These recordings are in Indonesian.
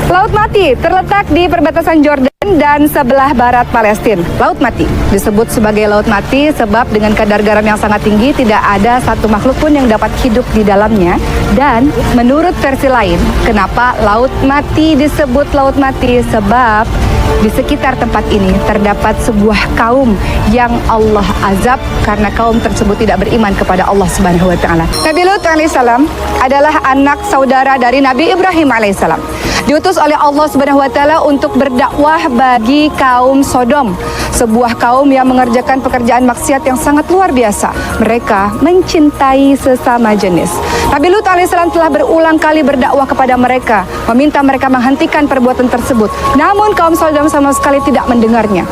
Laut Mati terletak di perbatasan Jordan dan sebelah barat Palestina. Laut Mati disebut sebagai Laut Mati sebab dengan kadar garam yang sangat tinggi tidak ada satu makhluk pun yang dapat hidup di dalamnya. Dan menurut versi lain, kenapa Laut Mati disebut Laut Mati? Sebab di sekitar tempat ini terdapat sebuah kaum yang Allah azab karena kaum tersebut tidak beriman kepada Allah Subhanahu wa taala. Nabi Lut alaihissalam adalah anak saudara dari Nabi Ibrahim alaihissalam. Diutus oleh Allah Subhanahu wa taala untuk berdakwah bagi kaum Sodom, sebuah kaum yang mengerjakan pekerjaan maksiat yang sangat luar biasa. Mereka mencintai sesama jenis. Nabi Lut alaihissalam telah berulang kali berdakwah kepada mereka, meminta mereka menghentikan perbuatan tersebut. Namun kaum Sodom sama sekali tidak mendengarnya.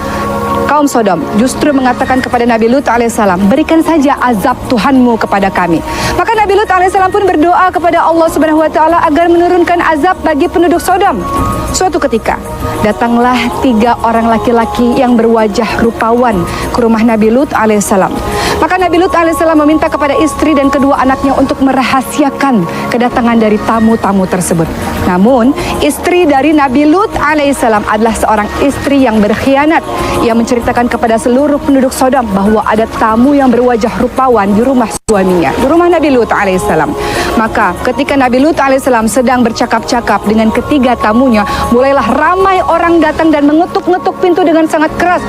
Kaum Sodom justru mengatakan kepada Nabi Lut alaihissalam, berikan saja azab Tuhanmu kepada kami. Maka Nabi Lut alaihissalam pun berdoa kepada Allah Subhanahu wa taala agar menurunkan azab bagi penduduk Sodom. Suatu ketika datanglah 3 orang laki-laki yang berwajah rupawan ke rumah Nabi Lut alaihissalam. Maka Nabi Lut alaihissalam meminta kepada istri dan kedua anaknya untuk merahasiakan kedatangan dari tamu-tamu tersebut. Namun istri dari Nabi Lut alaihissalam adalah seorang istri yang berkhianat. Ia menceritakan kepada seluruh penduduk Sodom bahwa ada tamu yang berwajah rupawan di rumah suaminya, di rumah Nabi Lut alaihissalam. Maka ketika Nabi Lut alaihissalam sedang bercakap-cakap dengan ketiga tamunya, mulailah ramai orang datang dan mengetuk-ngetuk pintu dengan sangat keras.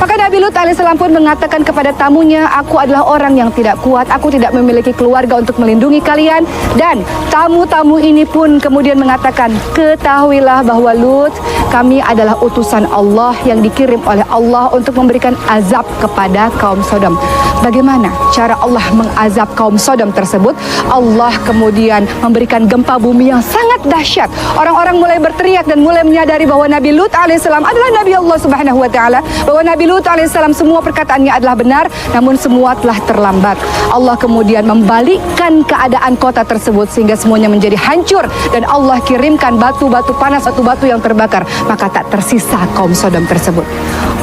Maka Nabi Lut alaihissalam pun mengatakan kepada tamunya, aku adalah orang yang tidak kuat, aku tidak memiliki keluarga untuk melindungi kalian. Dan tamu-tamu ini pun kemudian mengatakan, ketahuilah bahwa Lut, kami adalah utusan Allah yang dikirim oleh Allah untuk memberikan azab kepada kaum Sodom. Bagaimana cara Allah mengazab kaum Sodom tersebut? Allah kemudian memberikan gempa bumi yang sangat dahsyat. Orang-orang mulai berteriak dan mulai menyadari bahwa Nabi Lut alaihissalam adalah Nabi Allah Subhanahu wa taala, bahwa Nabi Lut alaihissalam semua perkataannya adalah benar, namun semua telah terlambat. Allah kemudian membalikkan keadaan kota tersebut sehingga semuanya menjadi hancur dan Allah kirimkan batu-batu panas, batu-batu yang terbakar, maka tak tersisa kaum Sodom tersebut.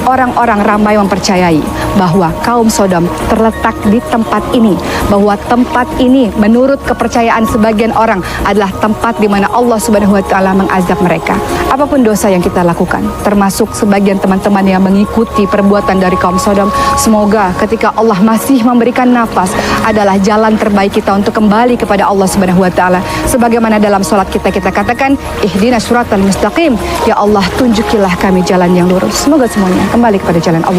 Orang-orang ramai mempercayai bahwa kaum Sodom terletak di tempat ini, bahwa tempat ini menurut kepercayaan sebagian orang adalah tempat di mana Allah Subhanahu wa taala mengazab mereka. Apapun dosa yang kita lakukan, termasuk sebagian teman-teman yang mengikuti perbuatan dari kaum Sodom, semoga ketika Allah masih memberikan nafas adalah jalan terbaik kita untuk kembali kepada Allah Subhanahu wa taala. Sebagaimana dalam salat kita katakan, ihdinas siratal mustaqim, ya Allah tunjukilah kami jalan yang lurus. Semoga semuanya kembali kepada jalan Allah